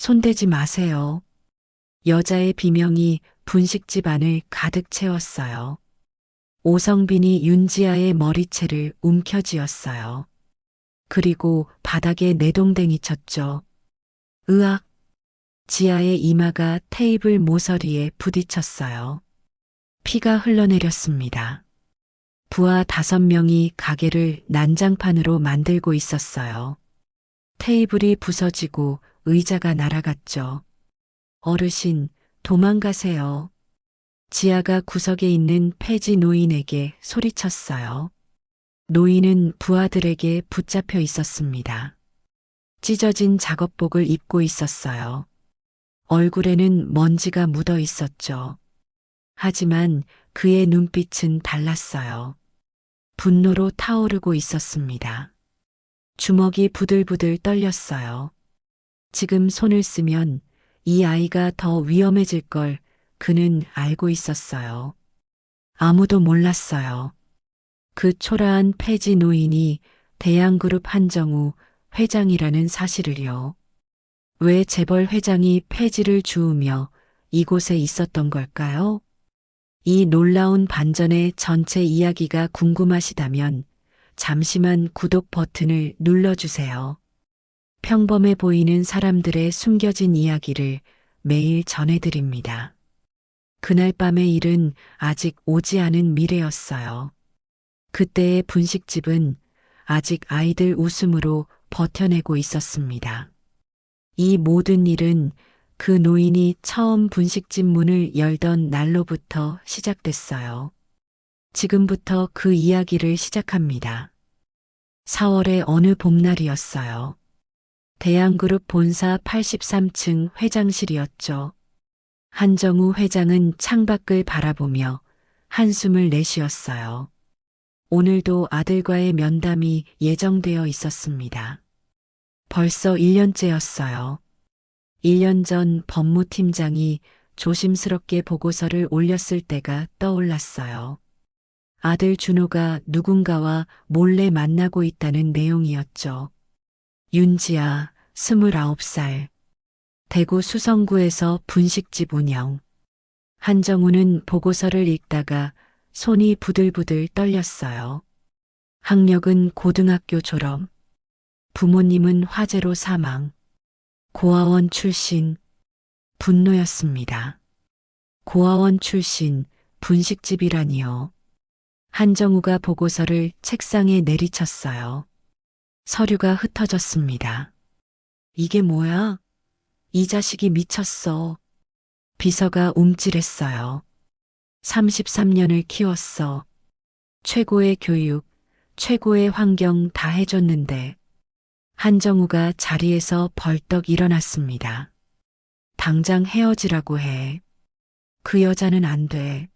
손대지 마세요. 여자의 비명이 분식집 안을 가득 채웠어요. 오성빈이 윤지아의 머리채를 움켜쥐었어요. 그리고 바닥에 내동댕이 쳤죠. 으악! 지아의 이마가 테이블 모서리에 부딪혔어요. 피가 흘러내렸습니다. 부하 5명이 가게를 난장판으로 만들고 있었어요. 테이블이 부서지고 의자가 날아갔죠. 어르신, 도망가세요. 지아가 구석에 있는 폐지 노인에게 소리쳤어요. 노인은 부하들에게 붙잡혀 있었습니다. 찢어진 작업복을 입고 있었어요. 얼굴에는 먼지가 묻어 있었죠. 하지만 그의 눈빛은 달랐어요. 분노로 타오르고 있었습니다. 주먹이 부들부들 떨렸어요. 지금 손을 쓰면 이 아이가 더 위험해질 걸 그는 알고 있었어요. 아무도 몰랐어요. 그 초라한 폐지 노인이 대양그룹 한정우 회장이라는 사실을요. 왜 재벌 회장이 폐지를 주우며 이곳에 있었던 걸까요? 이 놀라운 반전의 전체 이야기가 궁금하시다면 잠시만 구독 버튼을 눌러주세요. 평범해 보이는 사람들의 숨겨진 이야기를 매일 전해드립니다. 그날 밤의 일은 아직 오지 않은 미래였어요. 그때의 분식집은 아직 아이들 웃음으로 버텨내고 있었습니다. 이 모든 일은 그 노인이 처음 분식집 문을 열던 날로부터 시작됐어요. 지금부터 그 이야기를 시작합니다. 4월의 어느 봄날이었어요. 대양그룹 본사 83층 회장실이었죠. 한정우 회장은 창밖을 바라보며 한숨을 내쉬었어요. 오늘도 아들과의 면담이 예정되어 있었습니다. 벌써 1년째였어요. 1년 전 법무팀장이 조심스럽게 보고서를 올렸을 때가 떠올랐어요. 아들 준호가 누군가와 몰래 만나고 있다는 내용이었죠. 윤지아, 29살. 대구 수성구에서 분식집 운영. 한정우는 보고서를 읽다가 손이 부들부들 떨렸어요. 학력은 고등학교 졸업. 부모님은 화재로 사망. 고아원 출신. 분노였습니다. 고아원 출신, 분식집이라니요. 한정우가 보고서를 책상에 내리쳤어요. 서류가 흩어졌습니다. 이게 뭐야? 이 자식이 미쳤어. 비서가 움찔했어요. 33년을 키웠어. 최고의 교육, 최고의 환경 다 해줬는데. 한정우가 자리에서 벌떡 일어났습니다. 당장 헤어지라고 해. 그 여자는 안 돼.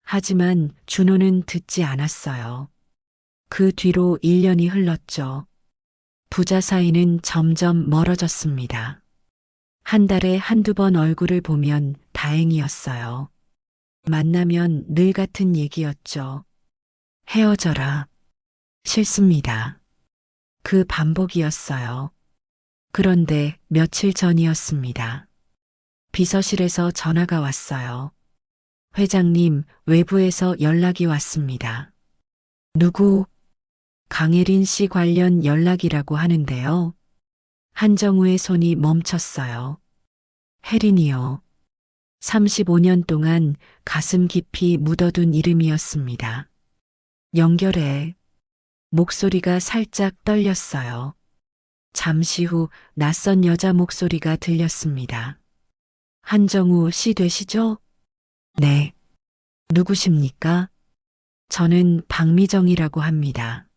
하지만 준호는 듣지 않았어요. 그 뒤로 1년이 흘렀죠. 부자 사이는 점점 멀어졌습니다. 한 달에 한두 번 얼굴을 보면 다행이었어요. 만나면 늘 같은 얘기였죠. 헤어져라. 싫습니다. 그 반복이었어요. 그런데 며칠 전이었습니다. 비서실에서 전화가 왔어요. 회장님, 외부에서 연락이 왔습니다. 누구? 강혜린 씨 관련 연락이라고 하는데요. 한정우의 손이 멈췄어요. 혜린이요. 35년 동안 가슴 깊이 묻어둔 이름이었습니다. 연결해. 목소리가 살짝 떨렸어요. 잠시 후 낯선 여자 목소리가 들렸습니다. 한정우 씨 되시죠? 네. 누구십니까? 저는 박미정이라고 합니다.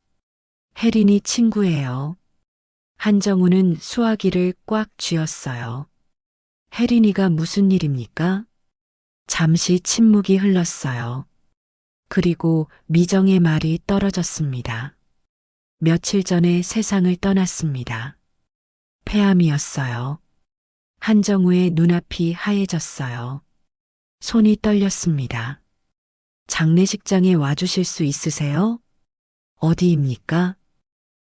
혜린이 친구예요. 한정우는 수화기를 꽉 쥐었어요. 혜린이가 무슨 일입니까? 잠시 침묵이 흘렀어요. 그리고 미정의 말이 떨어졌습니다. 며칠 전에 세상을 떠났습니다. 폐암이었어요. 한정우의 눈앞이 하얘졌어요. 손이 떨렸습니다. 장례식장에 와주실 수 있으세요? 어디입니까?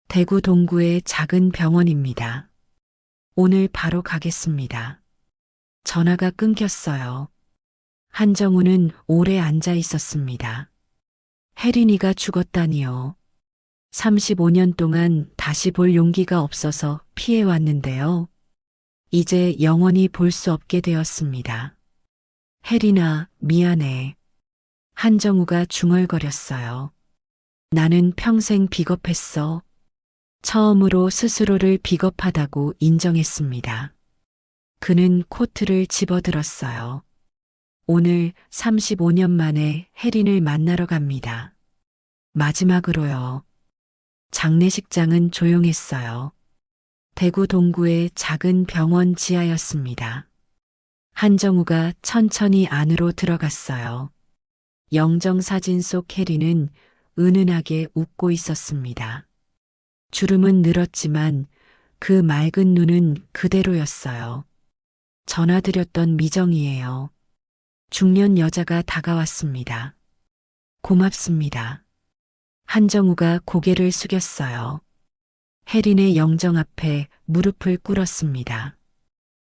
대구 동구의 작은 병원입니다. 오늘 바로 가겠습니다. 전화가 끊겼어요. 한정우는 오래 앉아 있었습니다. 혜린이가 죽었다니요. 35년 동안 다시 볼 용기가 없어서 피해왔는데요. 이제 영원히 볼 수 없게 되었습니다. 혜린아, 미안해. 한정우가 중얼거렸어요. 나는 평생 비겁했어. 처음으로 스스로를 비겁하다고 인정했습니다. 그는 코트를 집어들었어요. 오늘 35년 만에 혜린을 만나러 갑니다. 마지막으로요. 장례식장은 조용했어요. 대구 동구의 작은 병원 지하였습니다. 한정우가 천천히 안으로 들어갔어요. 영정사진 속 혜린은 은은하게 웃고 있었습니다. 주름은 늘었지만 그 맑은 눈은 그대로였어요. 전화드렸던 미정이에요. 중년 여자가 다가왔습니다. 고맙습니다. 한정우가 고개를 숙였어요. 혜린의 영정 앞에 무릎을 꿇었습니다.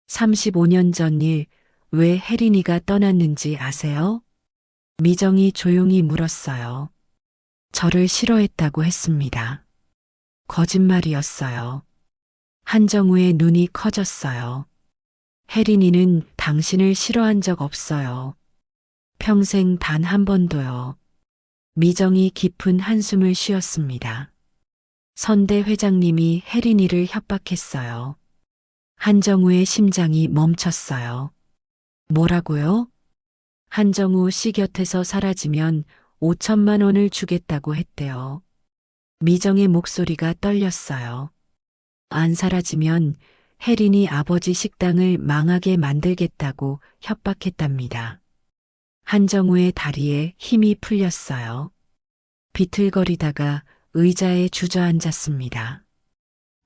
35년 전 일, 왜 혜린이가 떠났는지 아세요? 미정이 조용히 물었어요. 저를 싫어했다고 했습니다. 거짓말이었어요. 한정우의 눈이 커졌어요. 혜린이는 당신을 싫어한 적 없어요. 평생 단 한 번도요. 미정이 깊은 한숨을 쉬었습니다. 선대 회장님이 혜린이를 협박했어요. 한정우의 심장이 멈췄어요. 뭐라고요? 한정우 씨 곁에서 사라지면 5천만 원을 주겠다고 했대요. 미정의 목소리가 떨렸어요. 안 사라지면 혜린이 아버지 식당을 망하게 만들겠다고 협박했답니다. 한정우의 다리에 힘이 풀렸어요. 비틀거리다가 의자에 주저앉았습니다.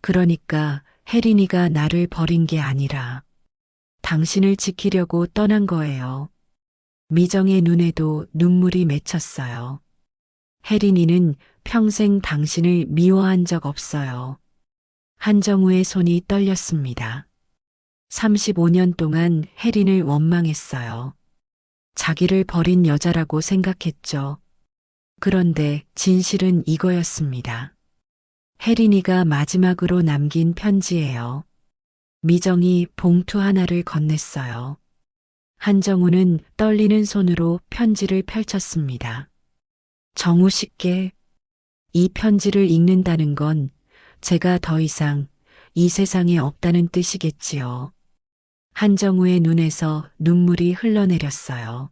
그러니까 혜린이가 나를 버린 게 아니라 당신을 지키려고 떠난 거예요. 미정의 눈에도 눈물이 맺혔어요. 혜린이는 평생 당신을 미워한 적 없어요. 한정우의 손이 떨렸습니다. 35년 동안 혜린을 원망했어요. 자기를 버린 여자라고 생각했죠. 그런데 진실은 이거였습니다. 혜린이가 마지막으로 남긴 편지예요. 미정이 봉투 하나를 건넸어요. 한정우는 떨리는 손으로 편지를 펼쳤습니다. 정우 씨께 이 편지를 읽는다는 건 제가 더 이상 이 세상에 없다는 뜻이겠지요. 한정우의 눈에서 눈물이 흘러내렸어요.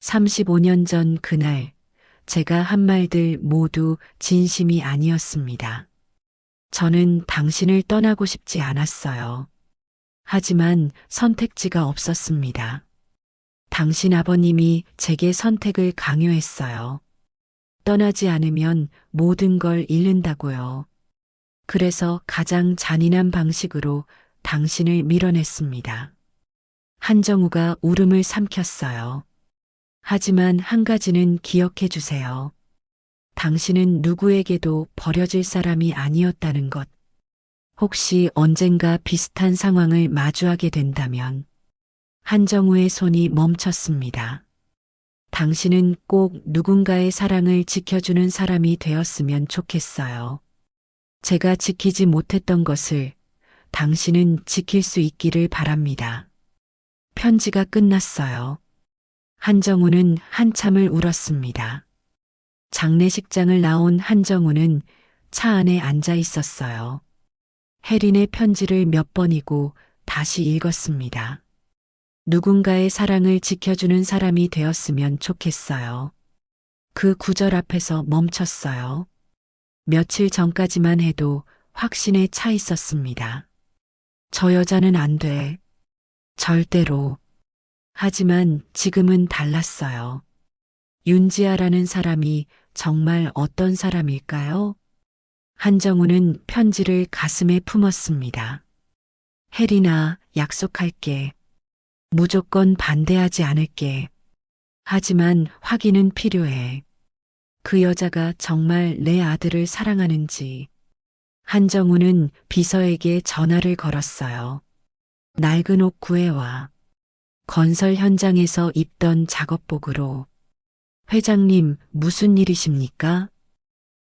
35년 전 그날 제가 한 말들 모두 진심이 아니었습니다. 저는 당신을 떠나고 싶지 않았어요. 하지만 선택지가 없었습니다. 당신 아버님이 제게 선택을 강요했어요. 떠나지 않으면 모든 걸 잃는다고요. 그래서 가장 잔인한 방식으로 당신을 밀어냈습니다. 한정우가 울음을 삼켰어요. 하지만 한 가지는 기억해 주세요. 당신은 누구에게도 버려질 사람이 아니었다는 것. 혹시 언젠가 비슷한 상황을 마주하게 된다면 한정우의 손이 멈췄습니다. 당신은 꼭 누군가의 사랑을 지켜주는 사람이 되었으면 좋겠어요. 제가 지키지 못했던 것을 당신은 지킬 수 있기를 바랍니다. 편지가 끝났어요. 한정우는 한참을 울었습니다. 장례식장을 나온 한정우는 차 안에 앉아 있었어요. 혜린의 편지를 몇 번이고 다시 읽었습니다. 누군가의 사랑을 지켜주는 사람이 되었으면 좋겠어요. 그 구절 앞에서 멈췄어요. 며칠 전까지만 해도 확신에 차 있었습니다. 저 여자는 안 돼. 절대로. 하지만 지금은 달랐어요. 윤지아라는 사람이 정말 어떤 사람일까요? 한정우는 편지를 가슴에 품었습니다. 혜린아, 약속할게. 무조건 반대하지 않을게. 하지만 확인은 필요해. 그 여자가 정말 내 아들을 사랑하는지. 한정우는 비서에게 전화를 걸었어요. 낡은 옷 구해와. 건설 현장에서 입던 작업복으로. 회장님, 무슨 일이십니까?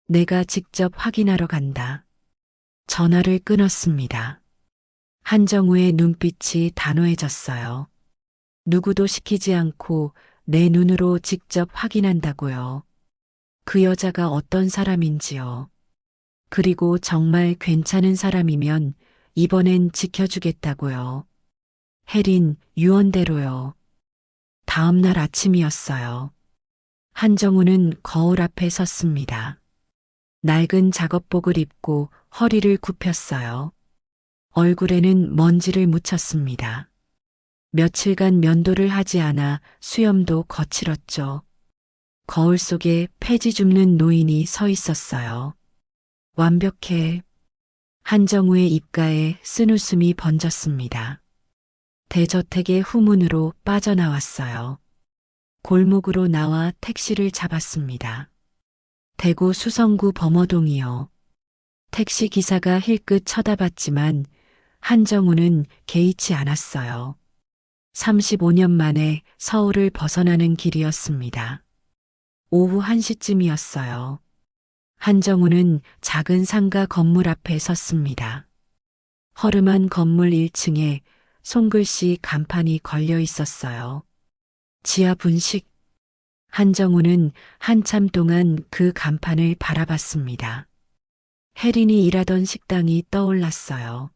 내가 직접 확인하러 간다. 전화를 끊었습니다. 한정우의 눈빛이 단호해졌어요. 누구도 시키지 않고 내 눈으로 직접 확인한다고요. 그 여자가 어떤 사람인지요. 그리고 정말 괜찮은 사람이면 이번엔 지켜주겠다고요. 혜린, 유언대로요. 다음 날 아침이었어요. 한정우는 거울 앞에 섰습니다. 낡은 작업복을 입고 허리를 굽혔어요. 얼굴에는 먼지를 묻혔습니다. 며칠간 면도를 하지 않아 수염도 거칠었죠. 거울 속에 폐지 줍는 노인이 서 있었어요. 완벽해. 한정우의 입가에 쓴웃음이 번졌습니다. 대저택의 후문으로 빠져나왔어요. 골목으로 나와 택시를 잡았습니다. 대구 수성구 범어동이요. 택시 기사가 힐끗 쳐다봤지만 한정우는 개의치 않았어요. 35년 만에 서울을 벗어나는 길이었습니다. 오후 1시쯤이었어요. 한정우는 작은 상가 건물 앞에 섰습니다. 허름한 건물 1층에 손글씨 간판이 걸려 있었어요. 지하 분식. 한정우는 한참 동안 그 간판을 바라봤습니다. 혜린이 일하던 식당이 떠올랐어요.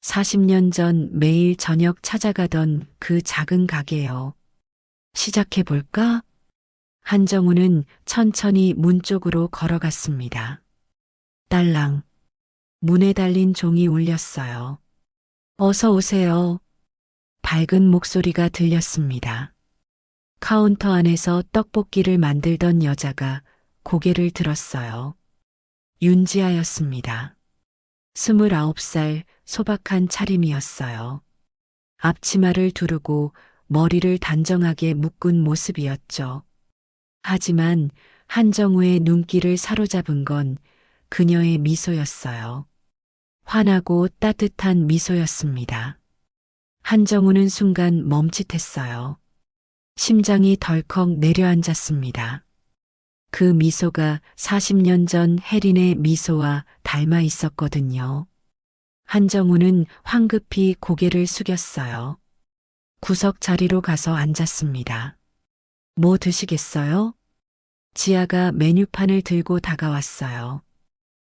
40년 전 매일 저녁 찾아가던 그 작은 가게요. 시작해볼까? 한정우는 천천히 문 쪽으로 걸어갔습니다. 딸랑. 문에 달린 종이 울렸어요. 어서 오세요. 밝은 목소리가 들렸습니다. 카운터 안에서 떡볶이를 만들던 여자가 고개를 들었어요. 윤지아였습니다. 29살 소박한 차림이었어요. 앞치마를 두르고 머리를 단정하게 묶은 모습이었죠. 하지만 한정우의 눈길을 사로잡은 건 그녀의 미소였어요. 환하고 따뜻한 미소였습니다. 한정우는 순간 멈칫했어요. 심장이 덜컥 내려앉았습니다. 그 미소가 40년 전 혜린의 미소와 닮아 있었거든요. 한정우는 황급히 고개를 숙였어요. 구석 자리로 가서 앉았습니다. 뭐 드시겠어요? 지아가 메뉴판을 들고 다가왔어요.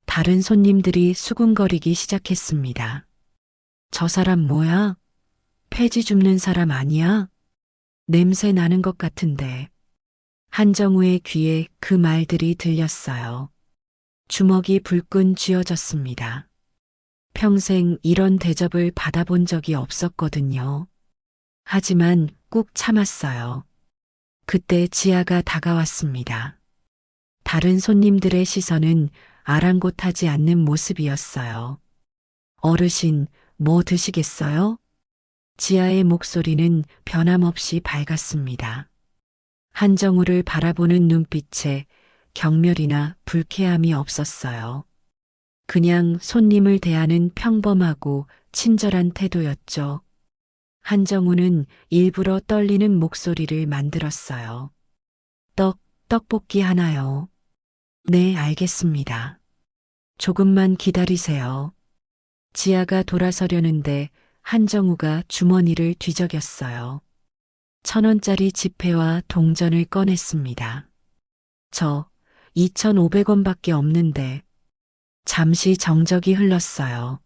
다른 손님들이 수군거리기 시작했습니다. 저 사람 뭐야? 폐지 줍는 사람 아니야? 냄새 나는 것 같은데. 한정우의 귀에 그 말들이 들렸어요. 주먹이 불끈 쥐어졌습니다. 평생 이런 대접을 받아본 적이 없었거든요. 하지만 꾹 참았어요. 그때 지아가 다가왔습니다. 다른 손님들의 시선은 아랑곳하지 않는 모습이었어요. 어르신, 뭐 드시겠어요? 지아의 목소리는 변함없이 밝았습니다. 한정우를 바라보는 눈빛에 경멸이나 불쾌함이 없었어요. 그냥 손님을 대하는 평범하고 친절한 태도였죠. 한정우는 일부러 떨리는 목소리를 만들었어요. 떡볶이 하나요. 네, 알겠습니다. 조금만 기다리세요. 지아가 돌아서려는데 한정우가 주머니를 뒤적였어요. 1,000원짜리 지폐와 동전을 꺼냈습니다. 저 2,500원밖에 없는데. 잠시 정적이 흘렀어요.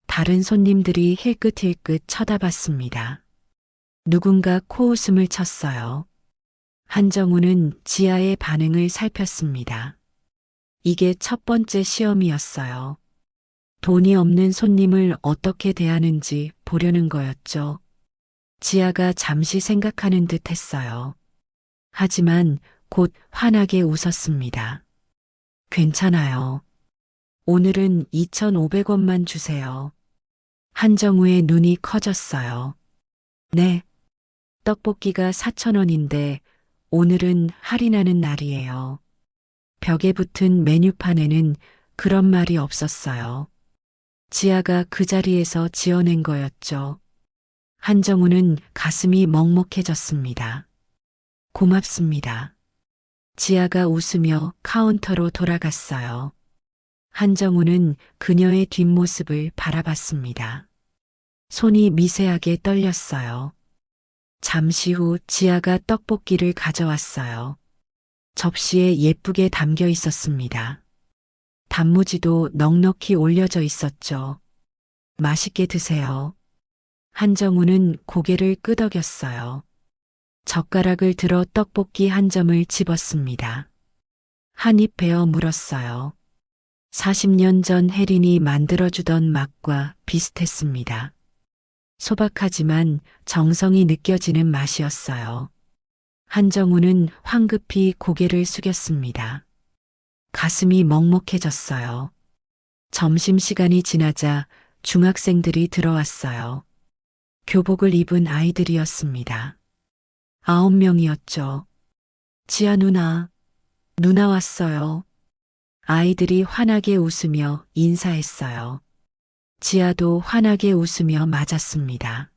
다른 손님들이 힐끗힐끗 쳐다봤습니다. 누군가 코웃음을 쳤어요. 한정우는 지아의 반응을 살폈습니다. 이게 첫 번째 시험이었어요. 돈이 없는 손님을 어떻게 대하는지 보려는 거였죠. 지아가 잠시 생각하는 듯 했어요. 하지만 곧 환하게 웃었습니다. 괜찮아요. 오늘은 2,500원만 주세요. 한정우의 눈이 커졌어요. 네. 떡볶이가 4,000원인데 오늘은 할인하는 날이에요. 벽에 붙은 메뉴판에는 그런 말이 없었어요. 지아가 그 자리에서 지어낸 거였죠. 한정우는 가슴이 먹먹해졌습니다. 고맙습니다. 지아가 웃으며 카운터로 돌아갔어요. 한정우는 그녀의 뒷모습을 바라봤습니다. 손이 미세하게 떨렸어요. 잠시 후 지아가 떡볶이를 가져왔어요. 접시에 예쁘게 담겨 있었습니다. 단무지도 넉넉히 올려져 있었죠. 맛있게 드세요. 한정우는 고개를 끄덕였어요. 젓가락을 들어 떡볶이 한 점을 집었습니다. 한 입 베어 물었어요. 40년 전 혜린이 만들어주던 맛과 비슷했습니다. 소박하지만 정성이 느껴지는 맛이었어요. 한정우는 황급히 고개를 숙였습니다. 가슴이 먹먹해졌어요. 점심시간이 지나자 중학생들이 들어왔어요. 교복을 입은 아이들이었습니다. 9명이었죠. 지아 누나 왔어요. 아이들이 환하게 웃으며 인사했어요. 지아도 환하게 웃으며 맞았습니다.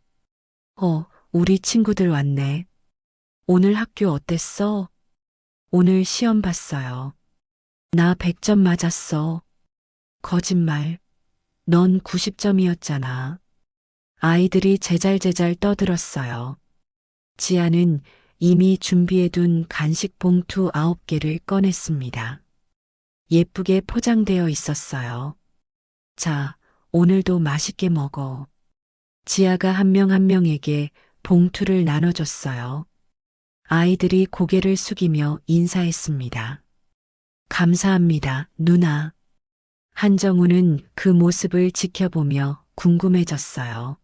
우리 친구들 왔네. 오늘 학교 어땠어? 오늘 시험 봤어요. 나 100점 맞았어. 거짓말. 넌 90점이었잖아. 아이들이 제잘제잘 떠들었어요. 지아는 이미 준비해둔 간식 봉투 9개를 꺼냈습니다. 예쁘게 포장되어 있었어요. 자, 오늘도 맛있게 먹어. 지아가 한 명 한 명에게 봉투를 나눠줬어요. 아이들이 고개를 숙이며 인사했습니다. 감사합니다, 누나. 한정우는 그 모습을 지켜보며 궁금해졌어요.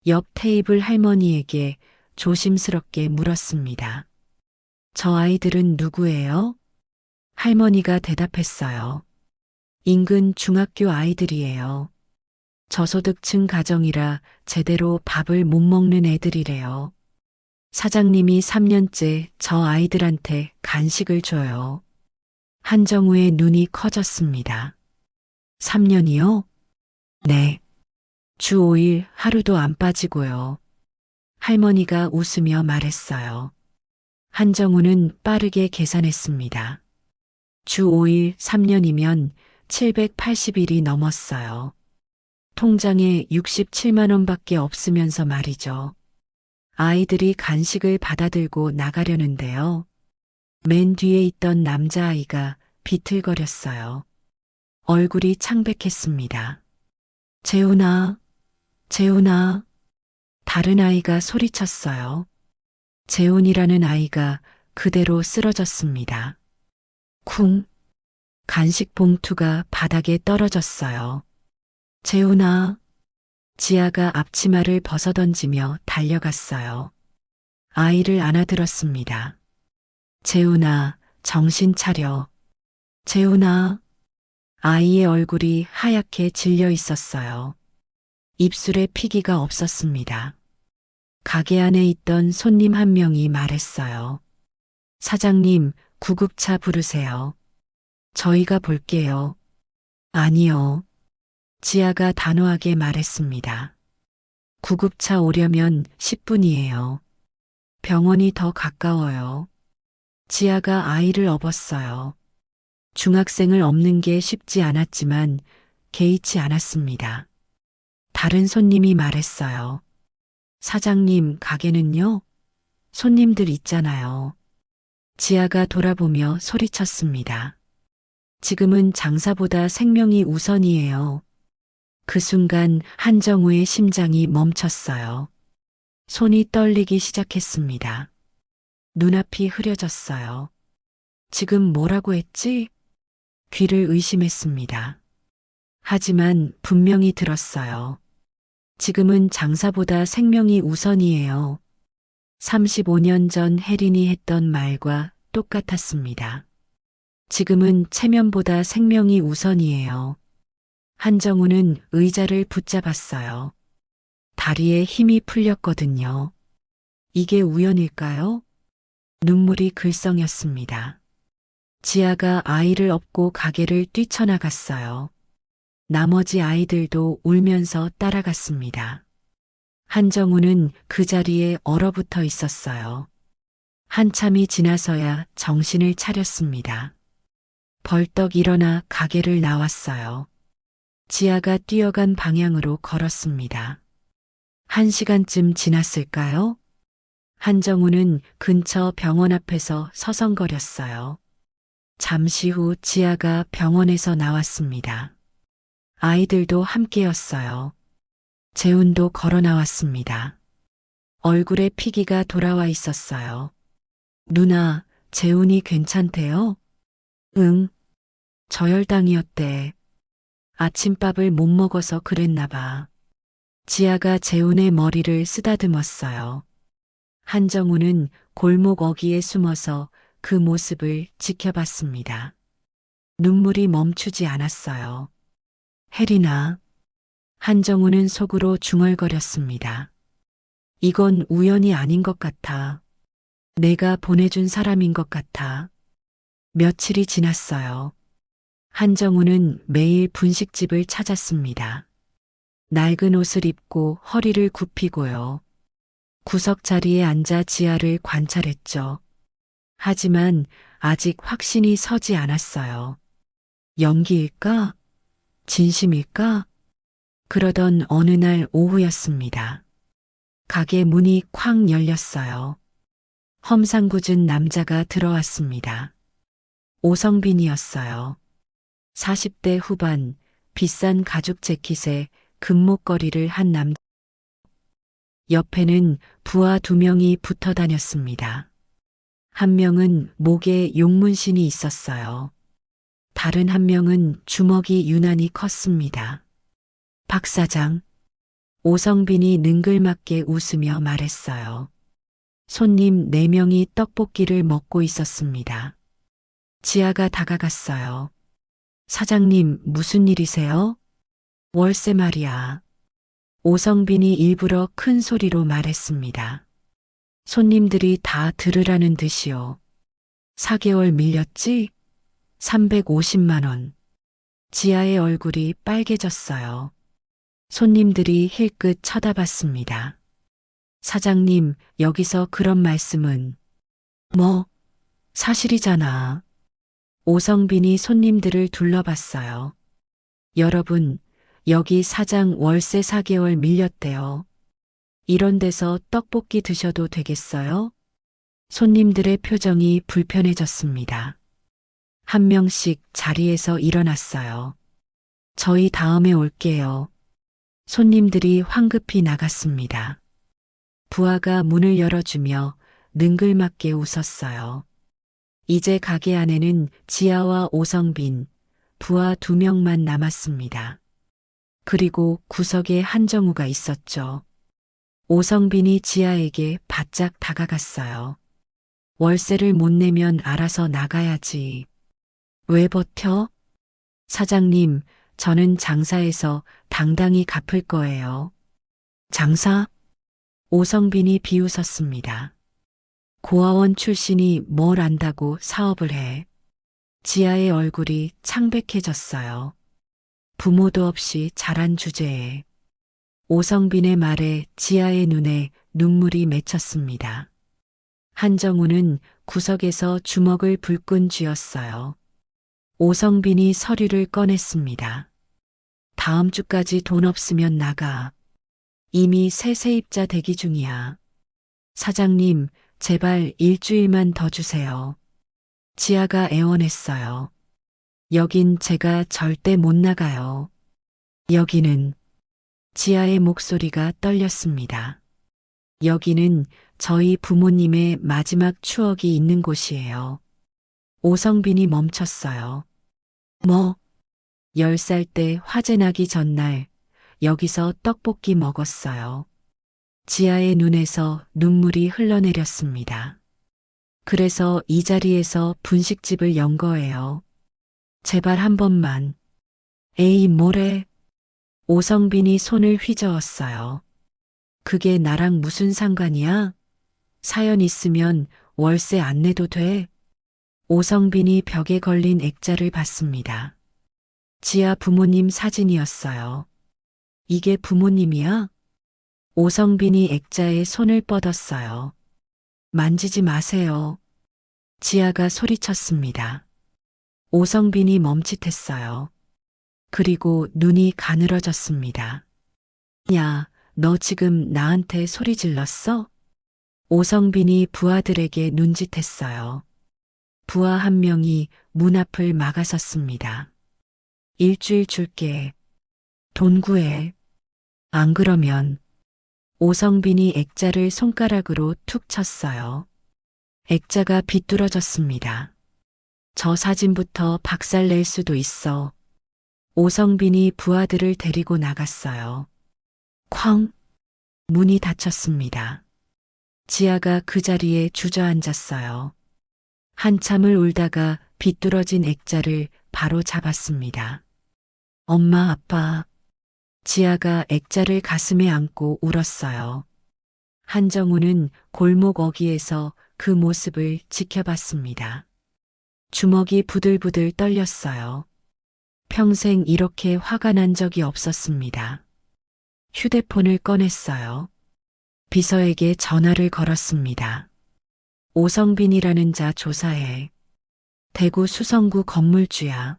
옆 테이블 할머니에게 조심스럽게 물었습니다. 저 아이들은 누구예요? 할머니가 대답했어요. 인근 중학교 아이들이에요. 저소득층 가정이라 제대로 밥을 못 먹는 애들이래요. 사장님이 3년째 저 아이들한테 간식을 줘요. 한정우의 눈이 커졌습니다. 3년이요? 네. 주 5일 하루도 안 빠지고요. 할머니가 웃으며 말했어요. 한정우는 빠르게 계산했습니다. 주 5일 3년이면 780일이 넘었어요. 통장에 67만 원밖에 없으면서 말이죠. 아이들이 간식을 받아들고 나가려는데요. 맨 뒤에 있던 남자아이가 비틀거렸어요. 얼굴이 창백했습니다. 재훈아, 재훈아. 다른 아이가 소리쳤어요. 재훈이라는 아이가 그대로 쓰러졌습니다. 쿵. 간식 봉투가 바닥에 떨어졌어요. 재훈아. 지아가 앞치마를 벗어던지며 달려갔어요. 아이를 안아들었습니다. 재훈아, 정신 차려. 재훈아. 아이의 얼굴이 하얗게 질려 있었어요. 입술에 피기가 없었습니다. 가게 안에 있던 손님 한 명이 말했어요. 사장님, 구급차 부르세요. 저희가 볼게요. 아니요. 지아가 단호하게 말했습니다. 구급차 오려면 10분이에요. 병원이 더 가까워요. 지아가 아이를 업었어요. 중학생을 업는 게 쉽지 않았지만 개의치 않았습니다. 다른 손님이 말했어요. 사장님, 가게는요? 손님들 있잖아요. 지아가 돌아보며 소리쳤습니다. 지금은 장사보다 생명이 우선이에요. 그 순간 한정우의 심장이 멈췄어요. 손이 떨리기 시작했습니다. 눈앞이 흐려졌어요. 지금 뭐라고 했지? 귀를 의심했습니다. 하지만 분명히 들었어요. 지금은 장사보다 생명이 우선이에요. 35년 전 혜린이 했던 말과 똑같았습니다. 지금은 체면보다 생명이 우선이에요. 한정우는 의자를 붙잡았어요. 다리에 힘이 풀렸거든요. 이게 우연일까요? 눈물이 글썽였습니다. 지아가 아이를 업고 가게를 뛰쳐나갔어요. 나머지 아이들도 울면서 따라갔습니다. 한정우는 그 자리에 얼어붙어 있었어요. 한참이 지나서야 정신을 차렸습니다. 벌떡 일어나 가게를 나왔어요. 지아가 뛰어간 방향으로 걸었습니다. 1시간쯤 지났을까요? 한정우는 근처 병원 앞에서 서성거렸어요. 잠시 후 지아가 병원에서 나왔습니다. 아이들도 함께였어요. 재훈도 걸어 나왔습니다. 얼굴에 피기가 돌아와 있었어요. 누나, 재훈이 괜찮대요? 응. 저혈당이었대. 아침밥을 못 먹어서 그랬나 봐. 지아가 재훈의 머리를 쓰다듬었어요. 한정우는 골목 어귀에 숨어서 그 모습을 지켜봤습니다. 눈물이 멈추지 않았어요. 혜린아. 한정우는 속으로 중얼거렸습니다. 이건 우연이 아닌 것 같아. 내가 보내준 사람인 것 같아. 며칠이 지났어요. 한정우는 매일 분식집을 찾았습니다. 낡은 옷을 입고 허리를 굽히고요. 구석 자리에 앉아 지아를 관찰했죠. 하지만 아직 확신이 서지 않았어요. 연기일까? 진심일까? 그러던 어느 날 오후였습니다. 가게 문이 쾅 열렸어요. 험상궂은 남자가 들어왔습니다. 오성빈이었어요. 40대 후반, 비싼 가죽 재킷에 금목걸이를 한 남자. 옆에는 부하 2명이 붙어 다녔습니다. 한 명은 목에 용문신이 있었어요. 다른 한 명은 주먹이 유난히 컸습니다. 박 사장. 오성빈이 능글맞게 웃으며 말했어요. 손님 4명이 떡볶이를 먹고 있었습니다. 지아가 다가갔어요. 사장님, 무슨 일이세요? 월세 말이야. 오성빈이 일부러 큰 소리로 말했습니다. 손님들이 다 들으라는 듯이요. 4개월 밀렸지? 350만 원. 지아의 얼굴이 빨개졌어요. 손님들이 힐끗 쳐다봤습니다. 사장님, 여기서 그런 말씀은. 뭐, 사실이잖아. 오성빈이 손님들을 둘러봤어요. 여러분, 여기 사장 월세 4개월 밀렸대요. 이런 데서 떡볶이 드셔도 되겠어요? 손님들의 표정이 불편해졌습니다. 한 명씩 자리에서 일어났어요. 저희 다음에 올게요. 손님들이 황급히 나갔습니다. 부하가 문을 열어주며 능글맞게 웃었어요. 이제 가게 안에는 지아와 오성빈, 부하 2명만 남았습니다. 그리고 구석에 한정우가 있었죠. 오성빈이 지아에게 바짝 다가갔어요. 월세를 못 내면 알아서 나가야지. 왜 버텨? 사장님, 저는 장사해서 당당히 갚을 거예요. 장사? 오성빈이 비웃었습니다. 고아원 출신이 뭘 안다고 사업을 해. 지아의 얼굴이 창백해졌어요. 부모도 없이 자란 주제에. 오성빈의 말에 지아의 눈에 눈물이 맺혔습니다. 한정우는 구석에서 주먹을 불끈 쥐었어요. 오성빈이 서류를 꺼냈습니다. 다음 주까지 돈 없으면 나가. 이미 새 세입자 대기 중이야. 사장님, 제발 일주일만 더 주세요. 지아가 애원했어요. 여긴 제가 절대 못 나가요. 여기는. 지아의 목소리가 떨렸습니다. 여기는 저희 부모님의 마지막 추억이 있는 곳이에요. 오성빈이 멈췄어요. 뭐? 10살 때 화재 나기 전날 여기서 떡볶이 먹었어요. 지아의 눈에서 눈물이 흘러내렸습니다. 그래서 이 자리에서 분식집을 연 거예요. 제발 한 번만. 에이, 뭐래? 오성빈이 손을 휘저었어요. 그게 나랑 무슨 상관이야? 사연 있으면 월세 안 내도 돼. 오성빈이 벽에 걸린 액자를 봤습니다. 지아 부모님 사진이었어요. 이게 부모님이야? 오성빈이 액자에 손을 뻗었어요. 만지지 마세요. 지아가 소리쳤습니다. 오성빈이 멈칫했어요. 그리고 눈이 가늘어졌습니다. 야, 너 지금 나한테 소리 질렀어? 오성빈이 부하들에게 눈짓했어요. 부하 한 명이 문 앞을 막아섰습니다. 일주일 줄게. 돈 구해. 안 그러면 오성빈이 액자를 손가락으로 툭 쳤어요. 액자가 비뚤어졌습니다. 저 사진부터 박살낼 수도 있어. 오성빈이 부하들을 데리고 나갔어요. 쾅! 문이 닫혔습니다. 지아가 그 자리에 주저앉았어요. 한참을 울다가 비뚤어진 액자를 바로 잡았습니다. 엄마, 아빠. 지아가 액자를 가슴에 안고 울었어요. 한정우는 골목 어귀에서 그 모습을 지켜봤습니다. 주먹이 부들부들 떨렸어요. 평생 이렇게 화가 난 적이 없었습니다. 휴대폰을 꺼냈어요. 비서에게 전화를 걸었습니다. 오성빈이라는 자 조사해. 대구 수성구 건물주야.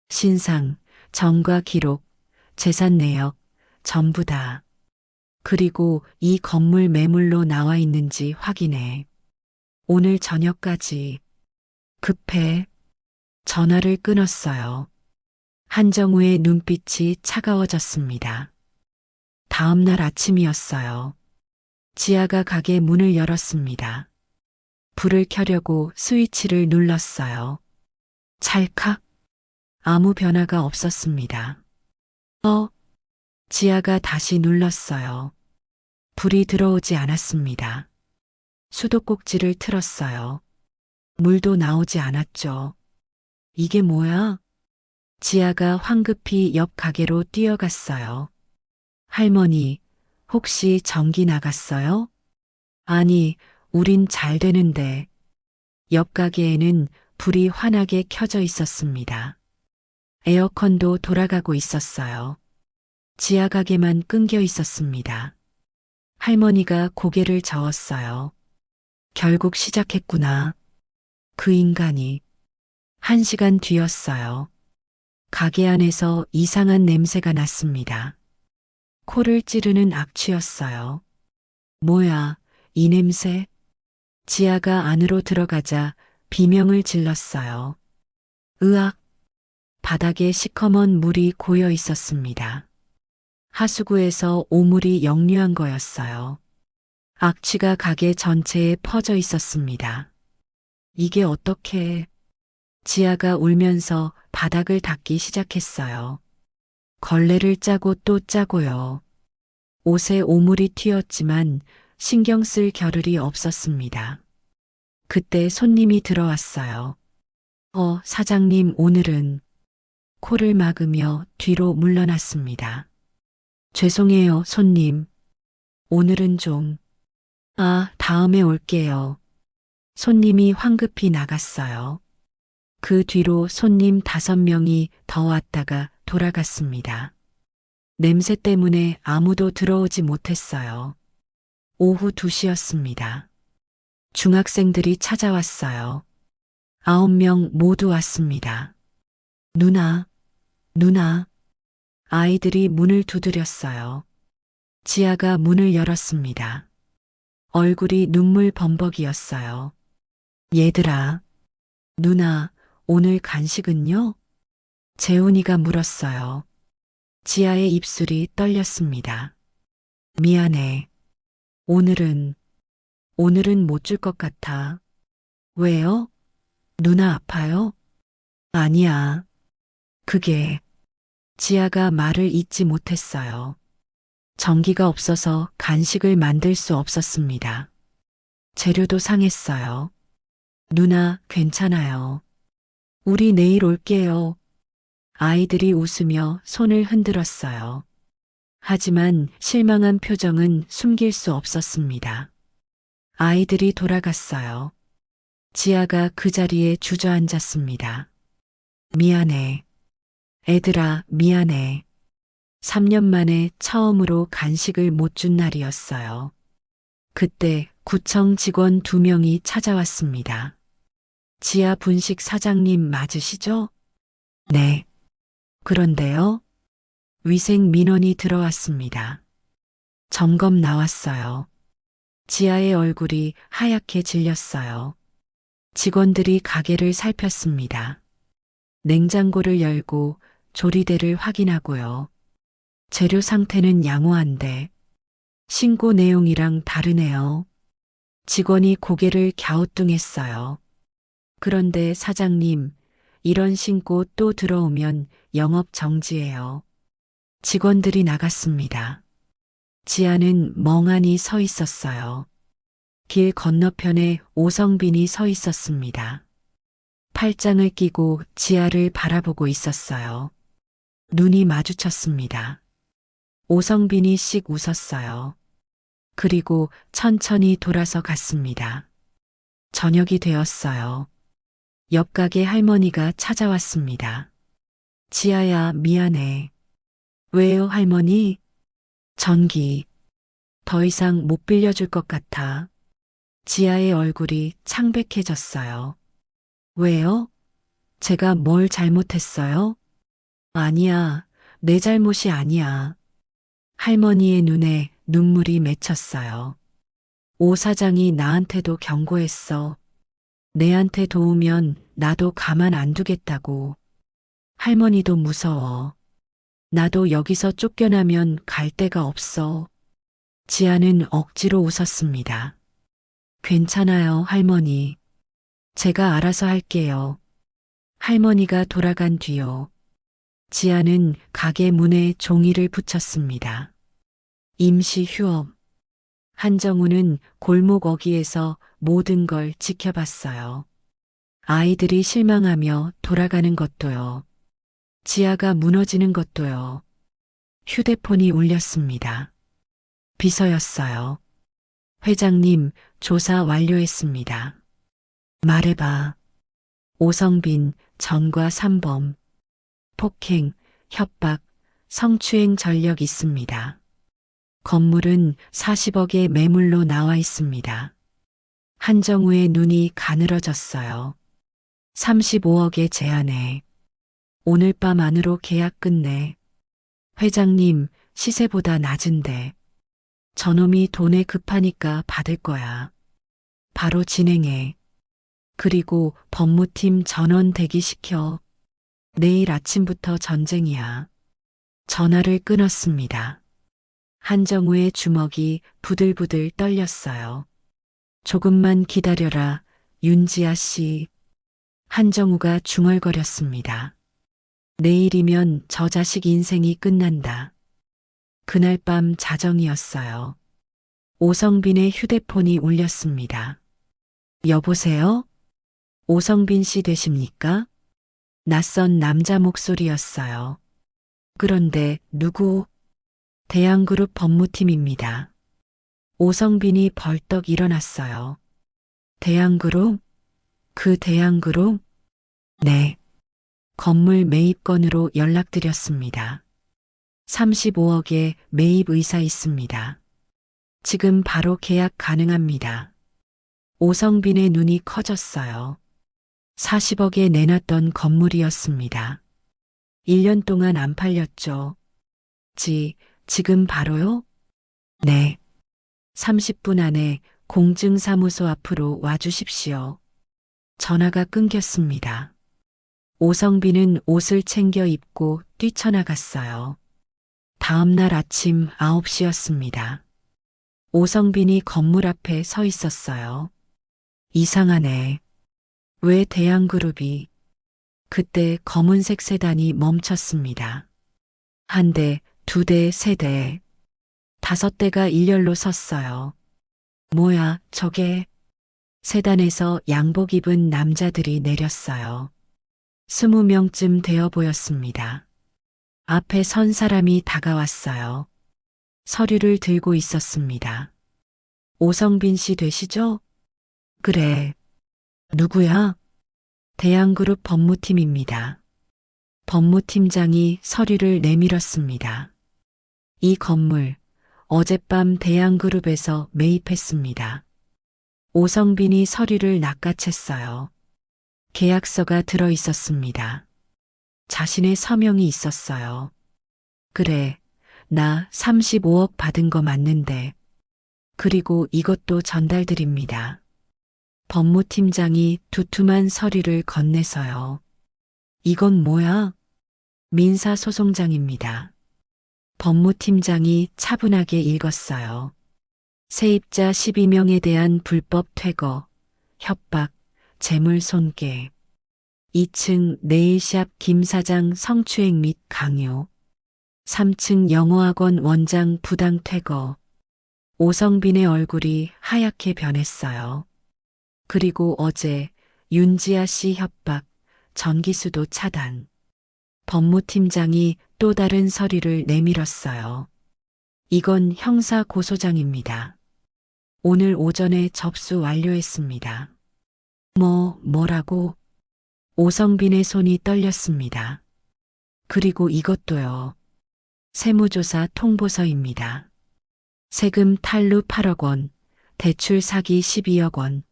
신상, 정과 기록, 재산 내역, 전부 다. 그리고 이 건물 매물로 나와 있는지 확인해. 오늘 저녁까지. 급해. 전화를 끊었어요. 한정우의 눈빛이 차가워졌습니다. 다음 날 아침이었어요. 지아가 가게 문을 열었습니다. 불을 켜려고 스위치를 눌렀어요. 찰칵. 아무 변화가 없었습니다. 지아가 다시 눌렀어요. 불이 들어오지 않았습니다. 수도꼭지를 틀었어요. 물도 나오지 않았죠. 이게 뭐야? 지아가 황급히 옆 가게로 뛰어갔어요. 할머니, 혹시 전기 나갔어요? 아니, 우린 잘 되는데. 옆 가게에는 불이 환하게 켜져 있었습니다. 에어컨도 돌아가고 있었어요. 지하 가게만 끊겨 있었습니다. 할머니가 고개를 저었어요. 결국 시작했구나. 그 인간이. 1시간 뒤였어요. 가게 안에서 이상한 냄새가 났습니다. 코를 찌르는 악취였어요. 뭐야, 이 냄새? 지아가 안으로 들어가자 비명을 질렀어요. 으악! 바닥에 시커먼 물이 고여 있었습니다. 하수구에서 오물이 역류한 거였어요. 악취가 가게 전체에 퍼져 있었습니다. 이게 어떻게? 지아가 울면서 바닥을 닦기 시작했어요. 걸레를 짜고 또 짜고요. 옷에 오물이 튀었지만 신경 쓸 겨를이 없었습니다. 그때 손님이 들어왔어요. 사장님 오늘은. 코를 막으며 뒤로 물러났습니다. 죄송해요, 손님. 오늘은 좀. 다음에 올게요. 손님이 황급히 나갔어요. 그 뒤로 손님 5명이 더 왔다가 돌아갔습니다. 냄새 때문에 아무도 들어오지 못했어요. 오후 2시였습니다. 중학생들이 찾아왔어요. 9명 모두 왔습니다. 누나, 누나. 아이들이 문을 두드렸어요. 지아가 문을 열었습니다. 얼굴이 눈물 범벅이었어요. 얘들아, 누나, 오늘 간식은요? 재훈이가 물었어요. 지아의 입술이 떨렸습니다. 미안해. 오늘은 못 줄 것 같아. 왜요? 누나 아파요? 아니야. 그게. 지아가 말을 잇지 못했어요. 전기가 없어서 간식을 만들 수 없었습니다. 재료도 상했어요. 누나, 괜찮아요. 우리 내일 올게요. 아이들이 웃으며 손을 흔들었어요. 하지만 실망한 표정은 숨길 수 없었습니다. 아이들이 돌아갔어요. 지아가 그 자리에 주저앉았습니다. 미안해. 애들아, 미안해. 3년 만에 처음으로 간식을 못 준 날이었어요. 그때 구청 직원 2명이 찾아왔습니다. 지아 분식 사장님 맞으시죠? 네. 그런데요? 위생 민원이 들어왔습니다. 점검 나왔어요. 지아의 얼굴이 하얗게 질렸어요. 직원들이 가게를 살폈습니다. 냉장고를 열고 조리대를 확인하고요. 재료 상태는 양호한데 신고 내용이랑 다르네요. 직원이 고개를 갸우뚱했어요. 그런데 사장님, 이런 신고 또 들어오면 영업 정지예요. 직원들이 나갔습니다. 지아는 멍하니 서 있었어요. 길 건너편에 오성빈이 서 있었습니다. 팔짱을 끼고 지아를 바라보고 있었어요. 눈이 마주쳤습니다. 오성빈이 씩 웃었어요. 그리고 천천히 돌아서 갔습니다. 저녁이 되었어요. 옆 가게 할머니가 찾아왔습니다. 지아야, 미안해. 왜요, 할머니? 전기. 더 이상 못 빌려줄 것 같아. 지아의 얼굴이 창백해졌어요. 왜요? 제가 뭘 잘못했어요? 아니야, 내 잘못이 아니야. 할머니의 눈에 눈물이 맺혔어요. 오 사장이 나한테도 경고했어. 내한테 도우면 나도 가만 안 두겠다고. 할머니도 무서워. 나도 여기서 쫓겨나면 갈 데가 없어. 지아는 억지로 웃었습니다. 괜찮아요, 할머니. 제가 알아서 할게요. 할머니가 돌아간 뒤요. 지아는 가게 문에 종이를 붙였습니다. 임시 휴업. 한정우는 골목 어귀에서 모든 걸 지켜봤어요. 아이들이 실망하며 돌아가는 것도요. 지아가 무너지는 것도요. 휴대폰이 울렸습니다. 비서였어요. 회장님, 조사 완료했습니다. 말해봐. 오성빈, 전과 3범. 폭행, 협박, 성추행 전력 있습니다. 건물은 40억의 매물로 나와 있습니다. 한정우의 눈이 가늘어졌어요. 35억의 제안에. 오늘 밤 안으로 계약 끝내. 회장님, 시세보다 낮은데. 저놈이 돈에 급하니까 받을 거야. 바로 진행해. 그리고 법무팀 전원 대기시켜. 내일 아침부터 전쟁이야. 전화를 끊었습니다. 한정우의 주먹이 부들부들 떨렸어요. 조금만 기다려라, 윤지아 씨. 한정우가 중얼거렸습니다. 내일이면 저 자식 인생이 끝난다. 그날 밤 자정이었어요. 오성빈의 휴대폰이 울렸습니다. 여보세요? 오성빈 씨 되십니까? 낯선 남자 목소리였어요. 그런데 누구? 대양그룹 법무팀입니다. 오성빈이 벌떡 일어났어요. 대양그룹? 그 대양그룹? 네. 건물 매입건으로 연락드렸습니다. 35억에 매입 의사 있습니다. 지금 바로 계약 가능합니다. 오성빈의 눈이 커졌어요. 40억에 내놨던 건물이었습니다. 1년 동안 안 팔렸죠. 지금 바로요? 네. 30분 안에 공증사무소 앞으로 와주십시오. 전화가 끊겼습니다. 오성빈은 옷을 챙겨 입고 뛰쳐나갔어요. 다음 날 아침 9시였습니다. 오성빈이 건물 앞에 서 있었어요. 이상하네. 왜 대양그룹이? 그때 검은색 세단이 멈췄습니다. 한 대, 2대, 3대, 5대가 일렬로 섰어요. 뭐야, 저게? 세단에서 양복 입은 남자들이 내렸어요. 20명쯤 되어 보였습니다. 앞에 선 사람이 다가왔어요. 서류를 들고 있었습니다. 오성빈 씨 되시죠? 그래. 누구야? 대양그룹 법무팀입니다. 법무팀장이 서류를 내밀었습니다. 이 건물 어젯밤 대양그룹에서 매입했습니다. 오성빈이 서류를 낚아챘어요. 계약서가 들어 있었습니다. 자신의 서명이 있었어요. 그래, 나 35억 받은 거 맞는데. 그리고 이것도 전달드립니다. 법무팀장이 두툼한 서류를 건네서요. 이건 뭐야? 민사소송장입니다. 법무팀장이 차분하게 읽었어요. 세입자 12명에 대한 불법 퇴거, 협박, 재물 손괴. 2층 네일샵 김 사장 성추행 및 강요. 3층 영어학원 원장 부당 퇴거. 오성빈의 얼굴이 하얗게 변했어요. 그리고 어제 윤지아 씨 협박, 전기수도 차단. 법무팀장이 또 다른 서류를 내밀었어요. 이건 형사 고소장입니다. 오늘 오전에 접수 완료했습니다. 뭐라고? 오성빈의 손이 떨렸습니다. 그리고 이것도요. 세무조사 통보서입니다. 세금 탈루 8억 원, 대출 사기 12억 원.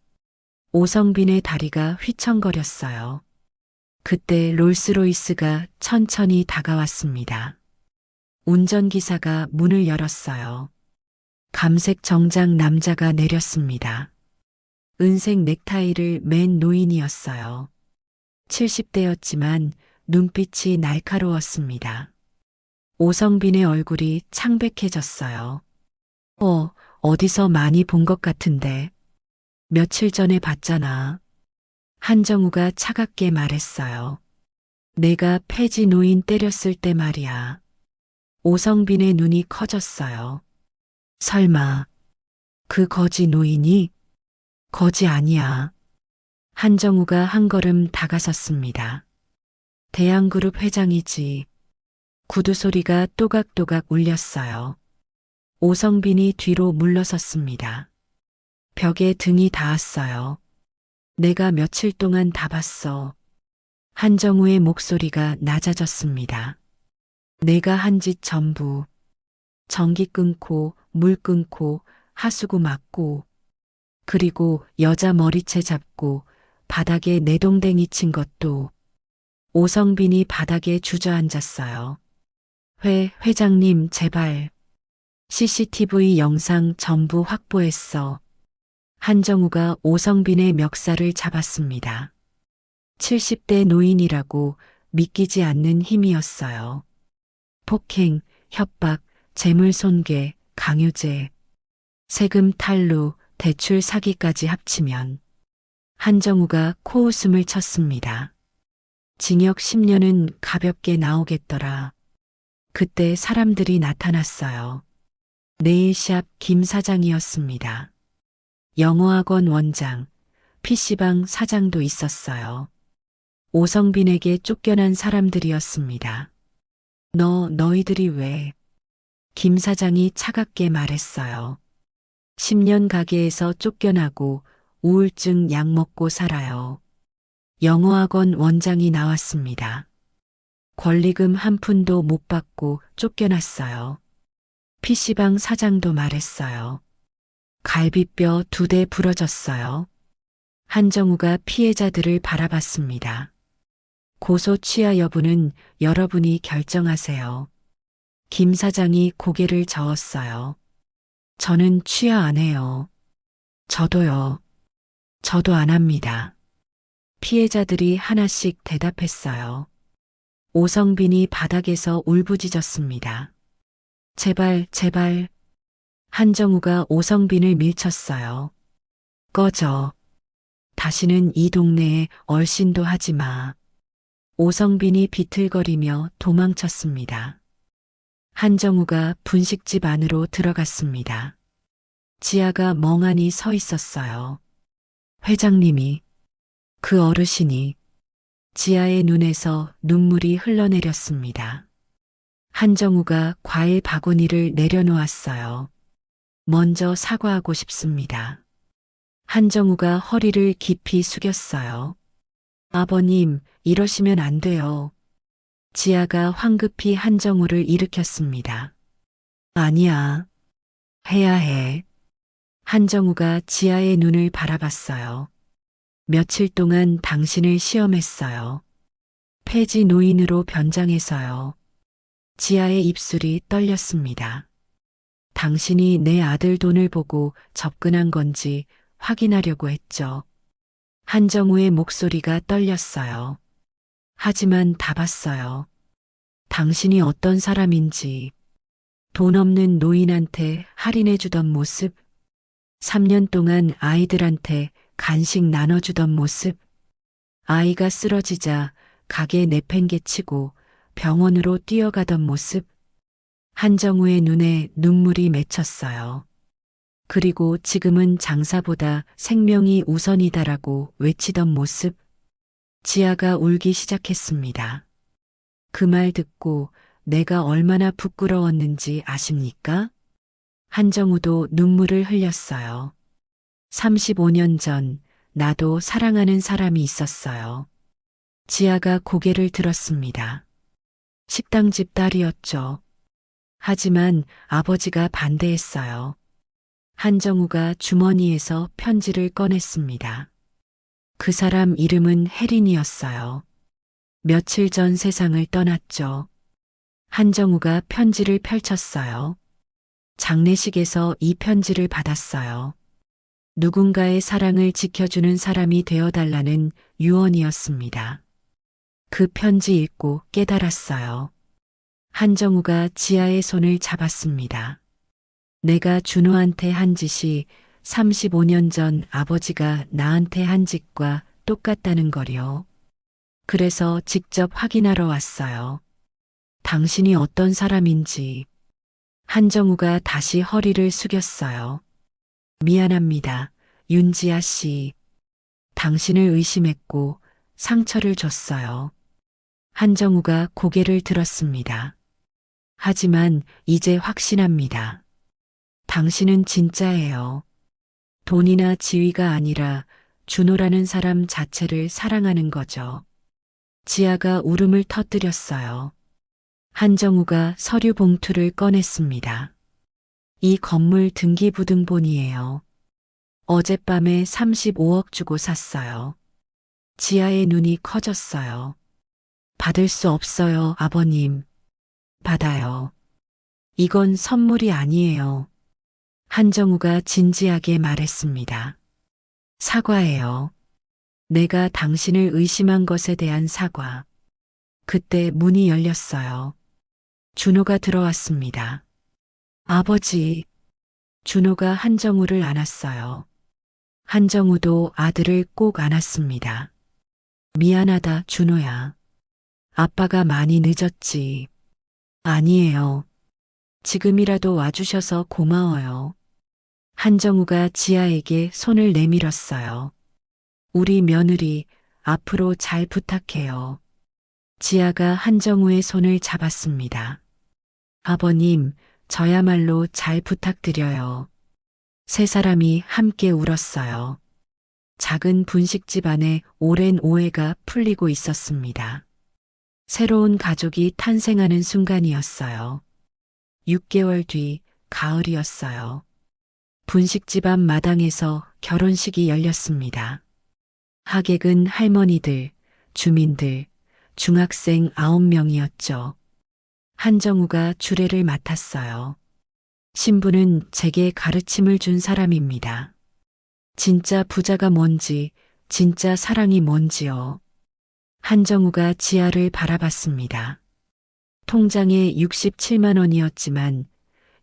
오성빈의 다리가 휘청거렸어요. 그때 롤스로이스가 천천히 다가왔습니다. 운전기사가 문을 열었어요. 감색 정장 남자가 내렸습니다. 은색 넥타이를 맨 노인이었어요. 70대였지만 눈빛이 날카로웠습니다. 오성빈의 얼굴이 창백해졌어요. 어디서 많이 본 것 같은데. 며칠 전에 봤잖아. 한정우가 차갑게 말했어요. 내가 폐지 노인 때렸을 때 말이야. 오성빈의 눈이 커졌어요. 설마 그 거지 노인이? 거지 아니야. 한정우가 한 걸음 다가섰습니다. 대양그룹 회장이지. 구두 소리가 또각또각 울렸어요. 오성빈이 뒤로 물러섰습니다. 벽에 등이 닿았어요. 내가 며칠 동안 다 봤어. 한정우의 목소리가 낮아졌습니다. 내가 한 짓 전부. 전기 끊고, 물 끊고, 하수구 막고, 그리고 여자 머리채 잡고, 바닥에 내동댕이 친 것도. 오성빈이 바닥에 주저앉았어요. 회장님, 제발. CCTV 영상 전부 확보했어. 한정우가 오성빈의 멱살을 잡았습니다. 70대 노인이라고 믿기지 않는 힘이었어요. 폭행, 협박, 재물 손괴, 강요죄, 세금 탈루, 대출 사기까지 합치면 한정우가 코웃음을 쳤습니다. 징역 10년은 가볍게 나오겠더라. 그때 사람들이 나타났어요. 네일샵 김 사장이었습니다. 영어학원 원장, PC방 사장도 있었어요. 오성빈에게 쫓겨난 사람들이었습니다. 너희들이 왜? 김 사장이 차갑게 말했어요. 10년 가게에서 쫓겨나고 우울증 약 먹고 살아요. 영어학원 원장이 나왔습니다. 권리금 한 푼도 못 받고 쫓겨났어요. PC방 사장도 말했어요. 갈비뼈 2대 부러졌어요. 한정우가 피해자들을 바라봤습니다. 고소 취하 여부는 여러분이 결정하세요. 김 사장이 고개를 저었어요. 저는 취하 안 해요. 저도요. 저도 안 합니다. 피해자들이 하나씩 대답했어요. 오성빈이 바닥에서 울부짖었습니다. 제발. 한정우가 오성빈을 밀쳤어요. 꺼져. 다시는 이 동네에 얼씬도 하지 마. 오성빈이 비틀거리며 도망쳤습니다. 한정우가 분식집 안으로 들어갔습니다. 지아가 멍하니 서 있었어요. 회장님이, 그 어르신이. 지아의 눈에서 눈물이 흘러내렸습니다. 한정우가 과일 바구니를 내려놓았어요. 먼저 사과하고 싶습니다. 한정우가 허리를 깊이 숙였어요. 아버님, 이러시면 안 돼요. 지아가 황급히 한정우를 일으켰습니다. 아니야. 해야 해. 한정우가 지아의 눈을 바라봤어요. 며칠 동안 당신을 시험했어요. 폐지 노인으로 변장해서요. 지아의 입술이 떨렸습니다. 당신이 내 아들 돈을 보고 접근한 건지 확인하려고 했죠. 한정우의 목소리가 떨렸어요. 하지만 다 봤어요. 당신이 어떤 사람인지, 돈 없는 노인한테 할인해주던 모습, 3년 동안 아이들한테 간식 나눠주던 모습, 아이가 쓰러지자 가게 내팽개치고 병원으로 뛰어가던 모습, 한정우의 눈에 눈물이 맺혔어요. 그리고 지금은 장사보다 생명이 우선이다라고 외치던 모습, 지아가 울기 시작했습니다. 그 말 듣고 내가 얼마나 부끄러웠는지 아십니까? 한정우도 눈물을 흘렸어요. 35년 전 나도 사랑하는 사람이 있었어요. 지아가 고개를 들었습니다. 식당집 딸이었죠. 하지만 아버지가 반대했어요. 한정우가 주머니에서 편지를 꺼냈습니다. 그 사람 이름은 혜린이었어요. 며칠 전 세상을 떠났죠. 한정우가 편지를 펼쳤어요. 장례식에서 이 편지를 받았어요. 누군가의 사랑을 지켜주는 사람이 되어달라는 유언이었습니다. 그 편지 읽고 깨달았어요. 한정우가 지아의 손을 잡았습니다. 내가 준호한테 한 짓이 35년 전 아버지가 나한테 한 짓과 똑같다는 거요. 그래서 직접 확인하러 왔어요. 당신이 어떤 사람인지. 한정우가 다시 허리를 숙였어요. 미안합니다, 윤지아 씨. 당신을 의심했고 상처를 줬어요. 한정우가 고개를 들었습니다. 하지만 이제 확신합니다. 당신은 진짜예요. 돈이나 지위가 아니라 준호라는 사람 자체를 사랑하는 거죠. 지아가 울음을 터뜨렸어요. 한정우가 서류 봉투를 꺼냈습니다. 이 건물 등기부등본이에요. 어젯밤에 35억 주고 샀어요. 지아의 눈이 커졌어요. 받을 수 없어요, 아버님. 받아요. 이건 선물이 아니에요. 한정우가 진지하게 말했습니다. 사과해요. 내가 당신을 의심한 것에 대한 사과. 그때 문이 열렸어요. 준호가 들어왔습니다. 아버지. 준호가 한정우를 안았어요. 한정우도 아들을 꼭 안았습니다. 미안하다, 준호야. 아빠가 많이 늦었지. 아니에요. 지금이라도 와주셔서 고마워요. 한정우가 지아에게 손을 내밀었어요. 우리 며느리 앞으로 잘 부탁해요. 지아가 한정우의 손을 잡았습니다. 아버님, 저야말로 잘 부탁드려요. 세 사람이 함께 울었어요. 작은 분식집 안에 오랜 오해가 풀리고 있었습니다. 새로운 가족이 탄생하는 순간이었어요. 6개월 뒤 가을이었어요. 분식집 앞 마당에서 결혼식이 열렸습니다. 하객은 할머니들, 주민들, 중학생 9명이었죠. 한정우가 주례를 맡았어요. 신부는 제게 가르침을 준 사람입니다. 진짜 부자가 뭔지, 진짜 사랑이 뭔지요. 한정우가 지아를 바라봤습니다. 통장에 67만 원이었지만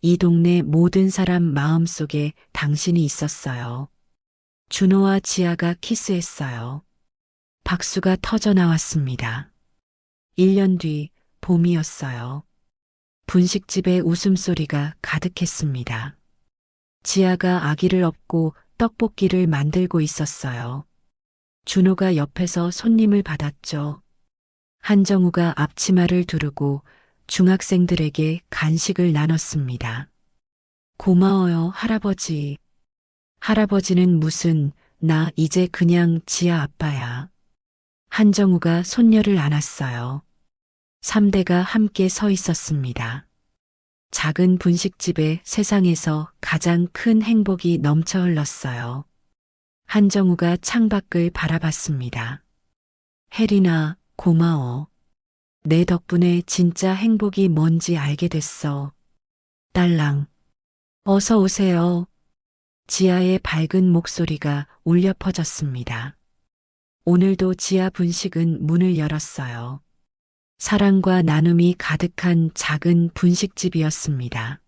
이 동네 모든 사람 마음속에 당신이 있었어요. 준호와 지아가 키스했어요. 박수가 터져 나왔습니다. 1년 뒤 봄이었어요. 분식집에 웃음소리가 가득했습니다. 지아가 아기를 업고 떡볶이를 만들고 있었어요. 준호가 옆에서 손님을 받았죠. 한정우가 앞치마를 두르고 중학생들에게 간식을 나눴습니다. 고마워요, 할아버지. 할아버지는 무슨 나 이제 그냥 지아 아빠야. 한정우가 손녀를 안았어요. 3대가 함께 서 있었습니다. 작은 분식집에 세상에서 가장 큰 행복이 넘쳐 흘렀어요. 한정우가 창밖을 바라봤습니다. 혜린아, 고마워. 내 덕분에 진짜 행복이 뭔지 알게 됐어. 딸랑. 어서 오세요. 지아의 밝은 목소리가 울려 퍼졌습니다. 오늘도 지아 분식은 문을 열었어요. 사랑과 나눔이 가득한 작은 분식집이었습니다.